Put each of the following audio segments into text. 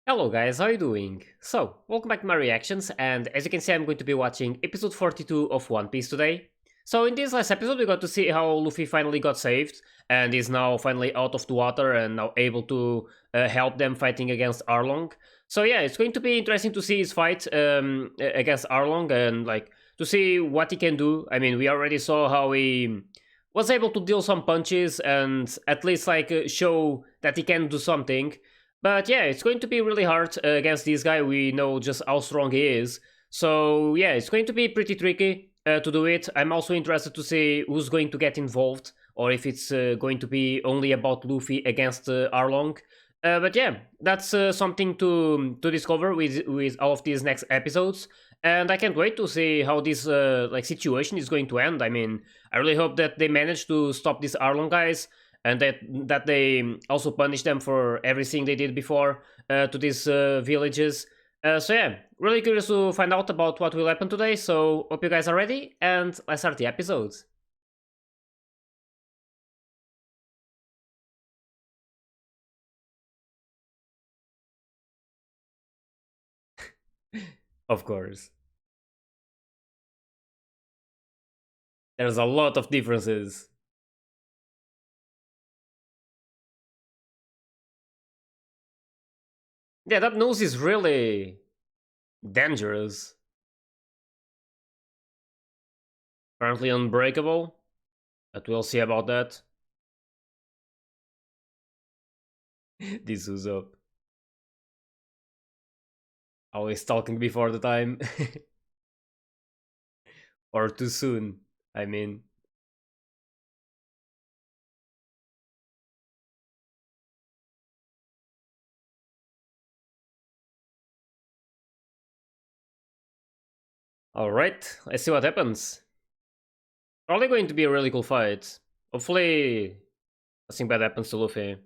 Hello guys, how are you doing? So, welcome back to my reactions, and as you can see I'm going to be watching episode 42 of One Piece today. So in this last episode we got to see how Luffy finally got saved, and is now finally out of the water and now able to help them fighting against Arlong. So yeah, it's going to be interesting to see his fight against Arlong and like to see what he can do. I mean, we already saw how he was able to deal some punches and at least show that he can do something. But yeah, it's going to be really hard against this guy. We know just how strong he is. So yeah, it's going to be pretty tricky to do it. I'm also interested to see who's going to get involved, or if it's going to be only about Luffy against Arlong. But yeah, that's something to discover with all of these next episodes, and I can't wait to see how this situation is going to end. I mean, I really hope that they manage to stop these Arlong guys and that they also punish them for everything they did before to these villages. So yeah, really curious to find out about what will happen today. So hope you guys are ready, and let's start the episode. Of course, there's a lot of differences. Yeah, that nose is really dangerous. Apparently unbreakable, but we'll see about that. This was up. Always talking before the time. Or too soon, I mean. Alright, let's see what happens. Probably going to be a really cool fight. Hopefully, nothing bad happens to Luffy.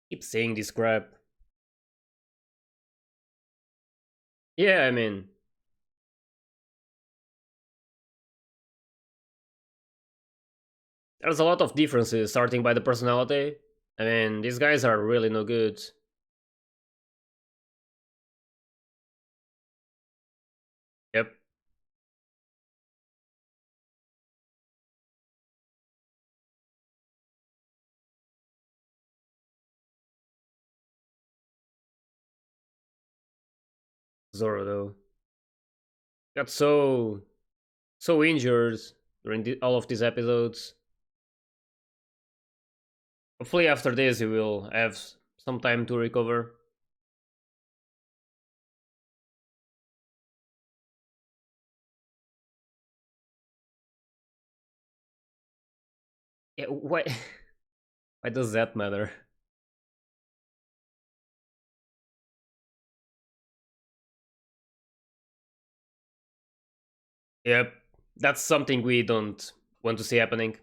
Keep saying this crap. Yeah, I mean, there's a lot of differences starting by the personality. I mean, these guys are really no good. Yep. Zoro though. Got so injured during all of these episodes. Hopefully after this he will have some time to recover. Yeah, why why does that matter? Yep. That's something we don't want to see happening.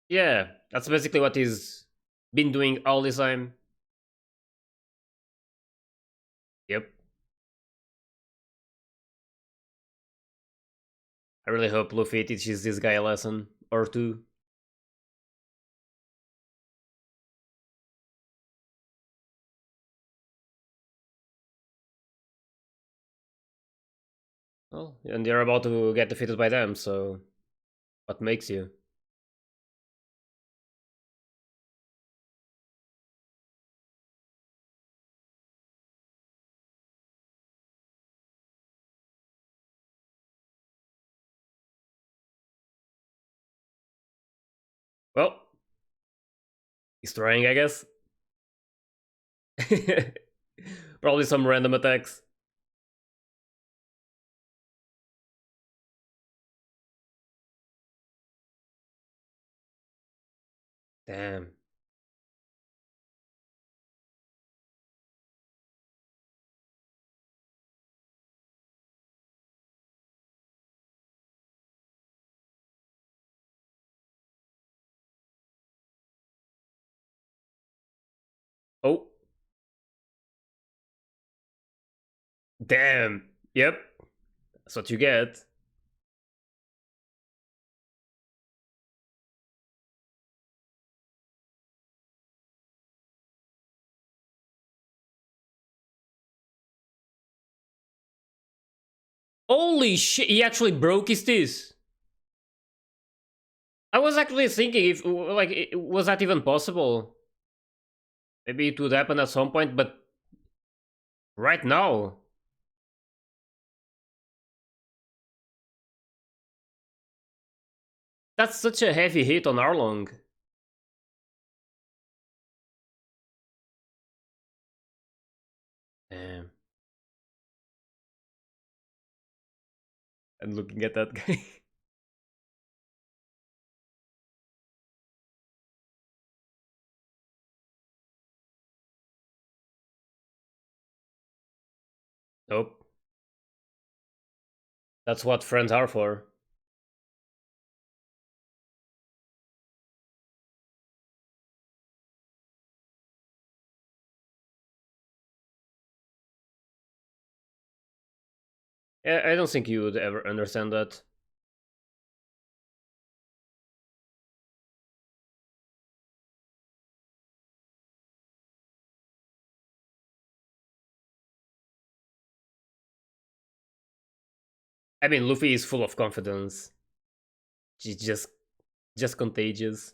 Yeah, that's basically what he's been doing all this time. Yep. I really hope Luffy teaches this guy a lesson or two. Well, and you're about to get defeated by them, so what makes you? Well, he's trying, I guess. Probably some random attacks. Damn. Damn. Yep. That's what you get. Holy shit, he actually broke his teeth. I was actually thinking if, like, was that even possible? Maybe it would happen at some point, but right now. That's such a heavy hit on Arlong. Damn. And looking at that guy. Nope. That's what friends are for. I don't think you would ever understand that. I mean, Luffy is full of confidence. She's just contagious.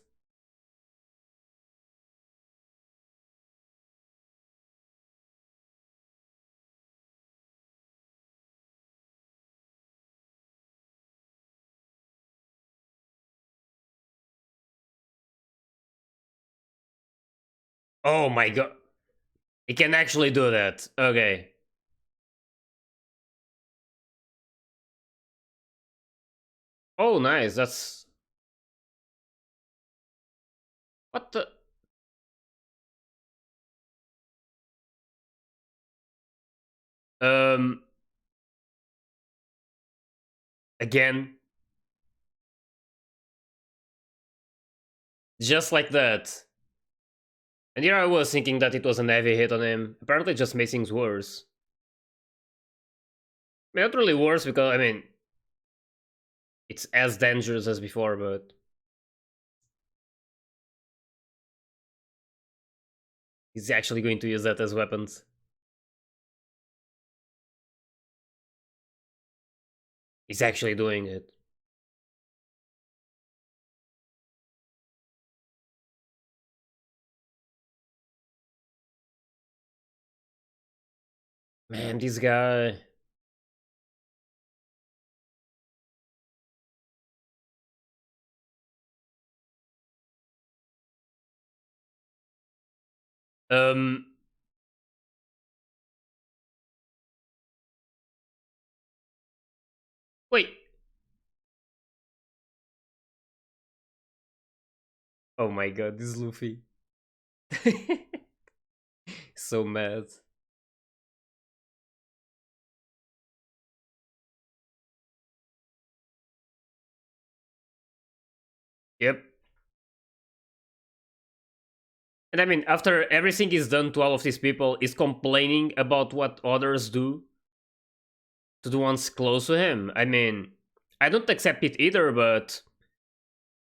Oh my god. He can actually do that. Okay. Oh, nice. That's... What the... Um... Again. Just like that. And here I was thinking that it was an heavy hit on him. Apparently it just makes things worse. I mean, not really worse because, I mean... It's as dangerous as before, but... He's actually going to use that as weapons. He's actually doing it. Man, this guy... Um... Wait. Oh my god, this is Luffy. So mad. Yep. And I mean, after everything is done to all of these people, is complaining about what others do to the ones close to him. I mean, I don't accept it either, but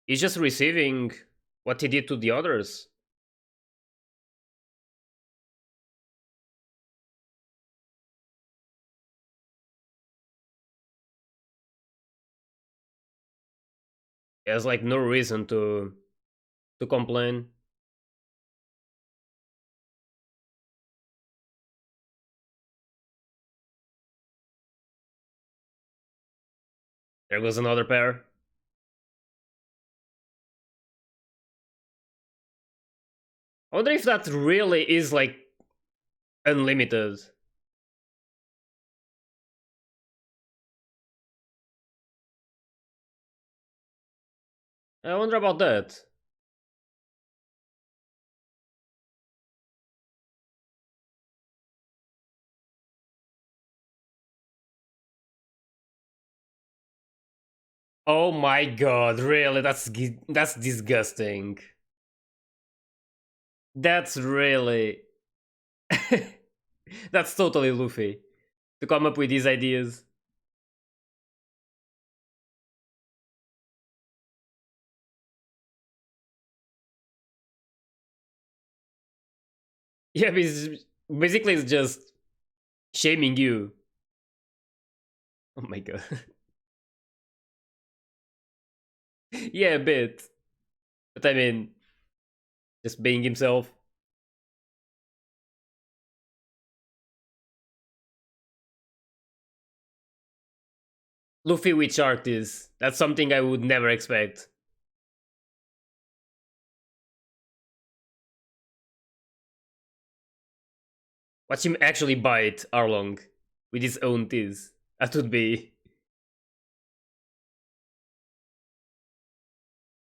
he's just receiving what he did to the others. He has like no reason to complain. There goes another pair. I wonder if that really is like unlimited. I wonder about that. Oh my god, really? That's disgusting. That's really... That's totally Luffy. to come up with these ideas. Yeah, basically it's just shaming you. Oh my god. Yeah, a bit. But I mean, just being himself. Luffy with artist. That's something I would never expect. Watch him actually bite Arlong with his own teeth. That would be.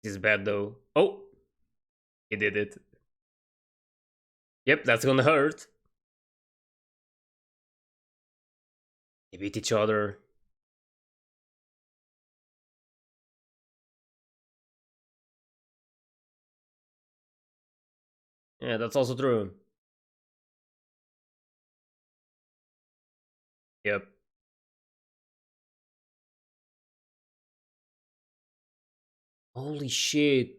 This is bad though. Oh, he did it. Yep, that's gonna hurt. They beat each other. Yeah, that's also true. Yep. Holy shit.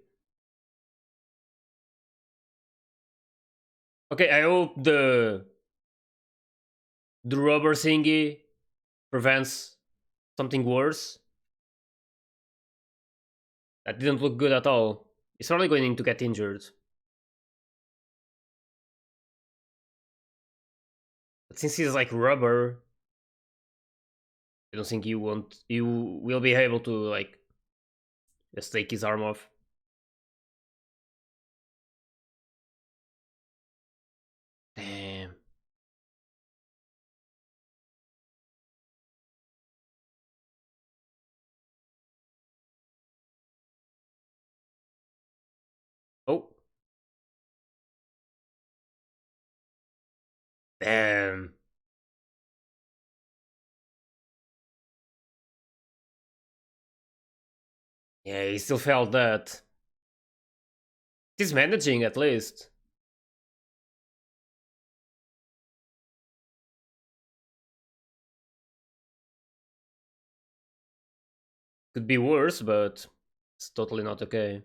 Okay, I hope the rubber thingy prevents something worse. That didn't look good at all. He's probably going to get injured. But since he's like rubber, I don't think you will be able to like just take his arm off. Damn. Oh. Damn. Yeah, he still felt that. He's managing at least. Could be worse, but it's totally not okay.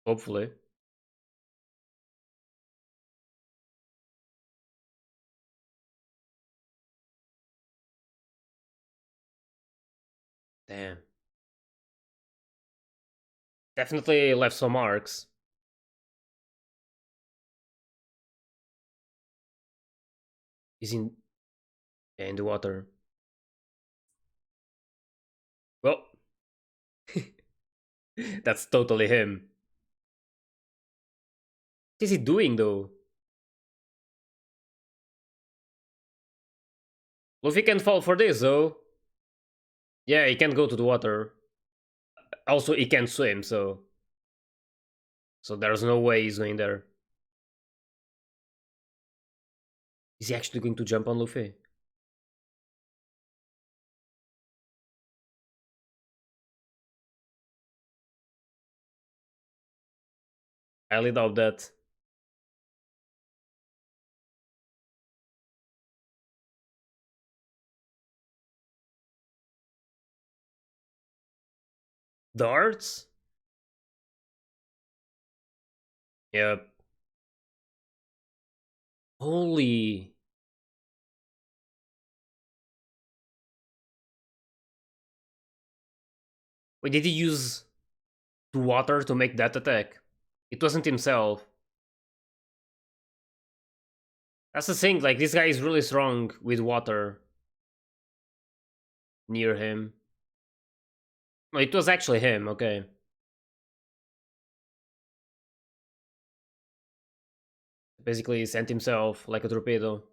Hopefully. Damn. Definitely left some marks. He's in the water. Well, that's totally him. What is he doing though? Luffy can fall for this though. Yeah, he can't go to the water. Also, he can't swim, so there's no way he's going there. Is he actually going to jump on Luffy? I highly doubt that. Darts? Yep. Holy. Wait, did he use the water to make that attack? It wasn't himself. That's the thing, like, this guy is really strong with water near him. No, it was actually him, okay. Basically, he sent himself like a torpedo.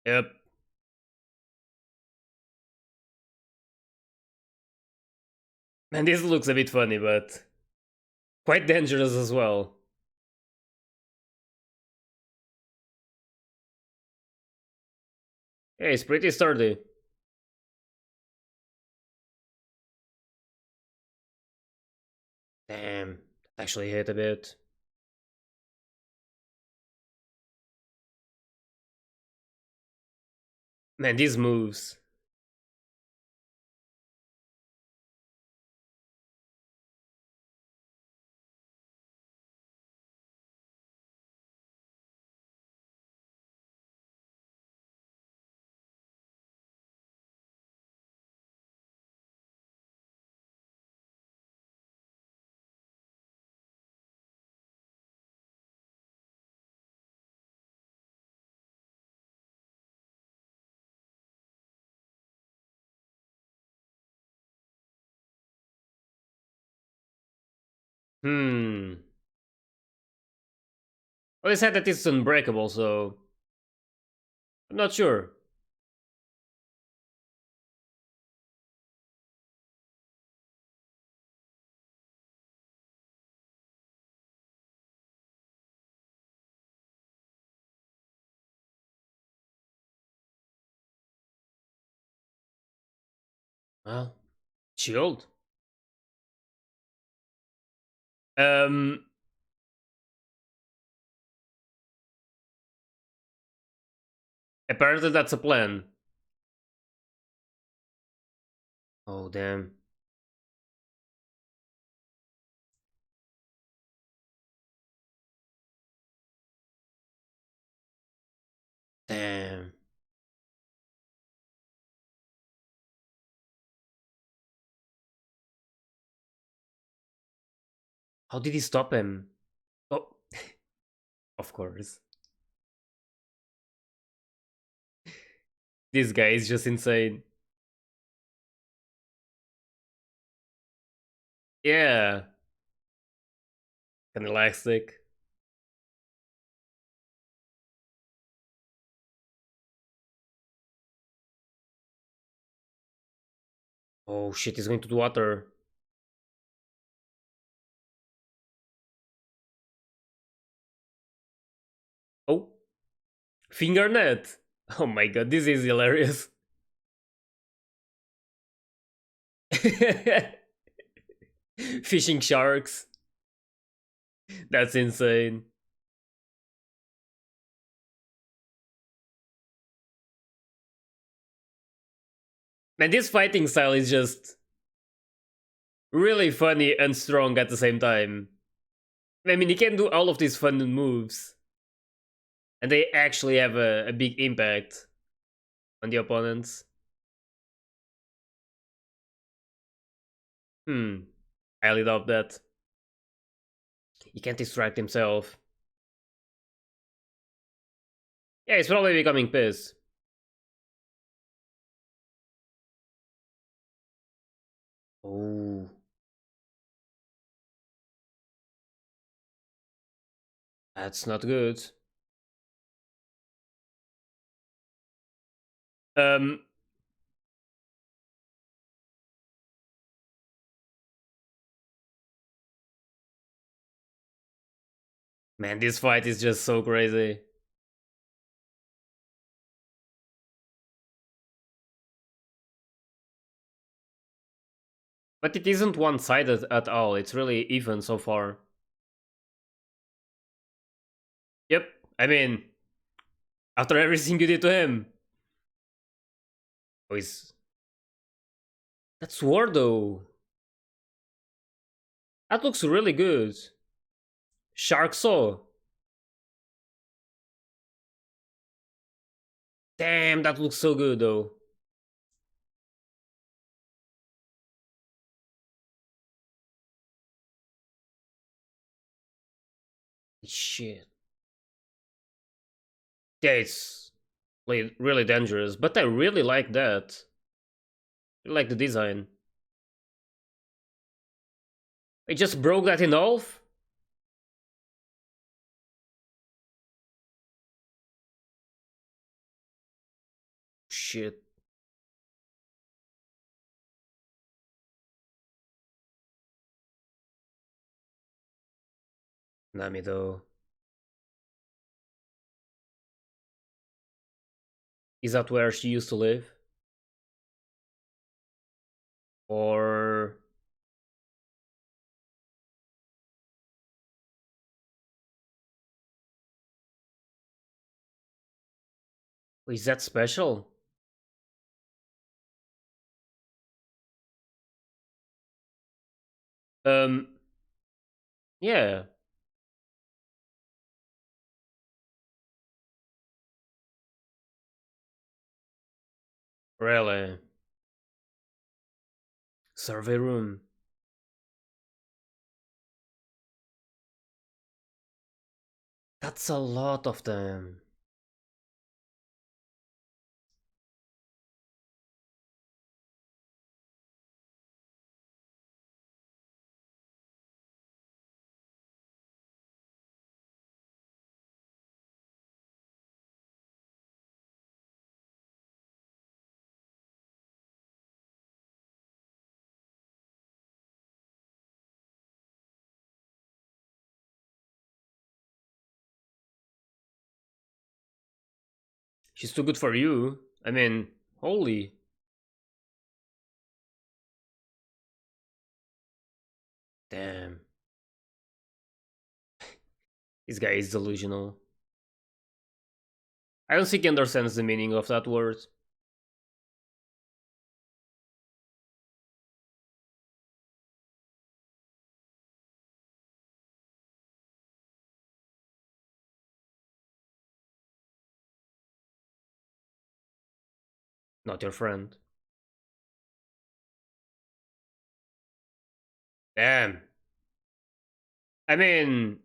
Yep. And this looks a bit funny, but quite dangerous as well. Yeah, it's pretty sturdy. Damn, that actually hit a bit. Man, these moves. Hmm. Well, they said that it's unbreakable, so I'm not sure. Well, shield. Um. Apparently that's a plan. Oh damn. Damn. How did he stop him? Oh, of course. This guy is just insane. Yeah. An elastic. Oh shit, he's going to the water. Oh, finger net. Oh my god, this is hilarious. Fishing sharks. That's insane. Man, this fighting style is just really funny and strong at the same time. I mean, he can do all of these fun moves, and they actually have a big impact on the opponents. Hmm, highly doubt that. He can't distract himself. Yeah, he's probably becoming pissed. Oh, that's not good. Um, man, this fight is just so crazy. But it isn't one-sided at all. It's really even so far. Yep. I mean, after everything you did to him. Oh, he's... That's Wardo. That looks really good. Shark Saw. Damn, that looks so good though. Shit. Yeah, it's really dangerous, but I really like that. I like the design. I just broke that in half? Shit. Nami though. Is that where she used to live? Or is that special? Um, yeah, really. Survey room. That's a lot of them. She's too good for you. I mean, holy. Damn. This guy is delusional. I don't think he understands the meaning of that word. Not your friend. Damn. I mean,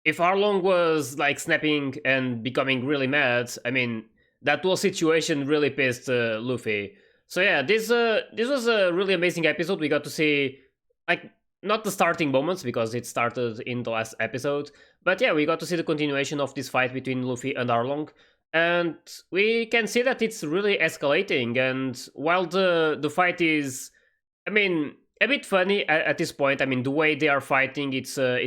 if Arlong was like snapping and becoming really mad, I mean that whole situation really pissed Luffy. So yeah, this was a really amazing episode. We got to see like not the starting moments because it started in the last episode, but yeah, we got to see the continuation of this fight between Luffy and Arlong, and we can see that it's really escalating. And while the fight is, I mean, a bit funny at this point. I mean, the way they are fighting, it's a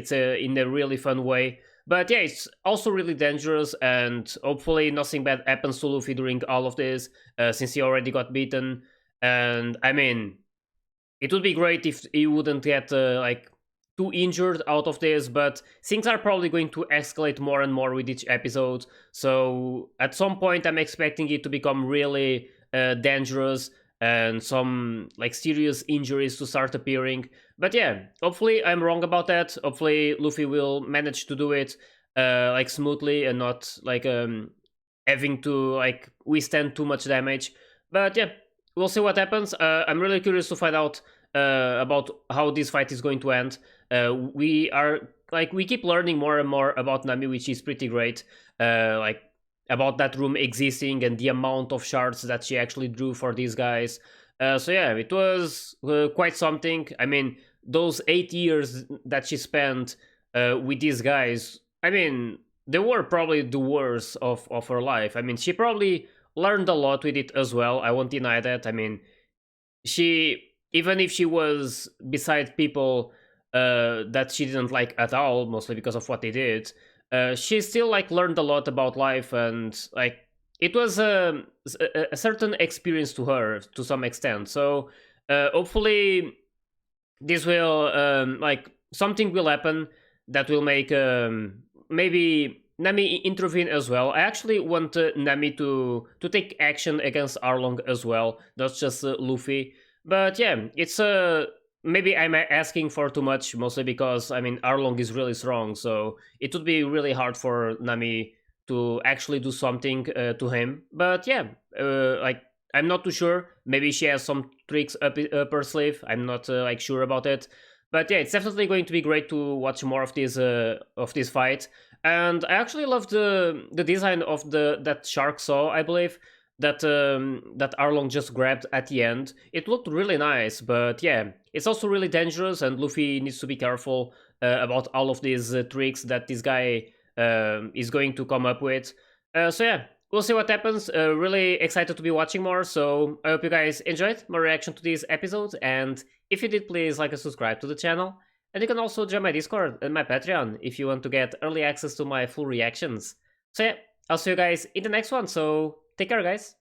in a really fun way. But yeah, it's also really dangerous, and hopefully nothing bad happens to Luffy during all of this, since he already got beaten. And I mean, it would be great if he wouldn't get like too injured out of this, but things are probably going to escalate more and more with each episode. So at some point, I'm expecting it to become really dangerous and some like serious injuries to start appearing. But yeah, hopefully I'm wrong about that. Hopefully Luffy will manage to do it like smoothly and not like having to like withstand too much damage. But yeah, we'll see what happens. I'm really curious to find out about how this fight is going to end. We are like we keep learning more and more about Nami, which is pretty great. Like about that room existing and the amount of shards that she actually drew for these guys. So yeah, it was quite something. I mean, those 8 years that she spent with these guys, I mean, they were probably the worst of her life. I mean, she probably learned a lot with it as well. I won't deny that. I mean, she even if she was beside people that she didn't like at all, mostly because of what they did, she still like learned a lot about life, and like it was a certain experience to her to some extent. So hopefully this will like something will happen that will make maybe Nami intervene as well. I actually want Nami to take action against Arlong as well, not just Luffy. But yeah, it's maybe I'm asking for too much, mostly because I mean Arlong is really strong, so it would be really hard for Nami to actually do something to him. But yeah, like I'm not too sure. Maybe she has some tricks up her sleeve. I'm not like sure about it. But yeah, it's definitely going to be great to watch more of this fight. And I actually love the design of the that shark saw, I believe, that Arlong just grabbed at the end. It looked really nice, but yeah, it's also really dangerous, and Luffy needs to be careful about all of these tricks that this guy is going to come up with. So yeah, we'll see what happens. Really excited to be watching more. So I hope you guys enjoyed my reaction to these episodes, and if you did, please like and subscribe to the channel. And you can also join my Discord and my Patreon if you want to get early access to my full reactions. So yeah, I'll see you guys in the next one, so take care guys!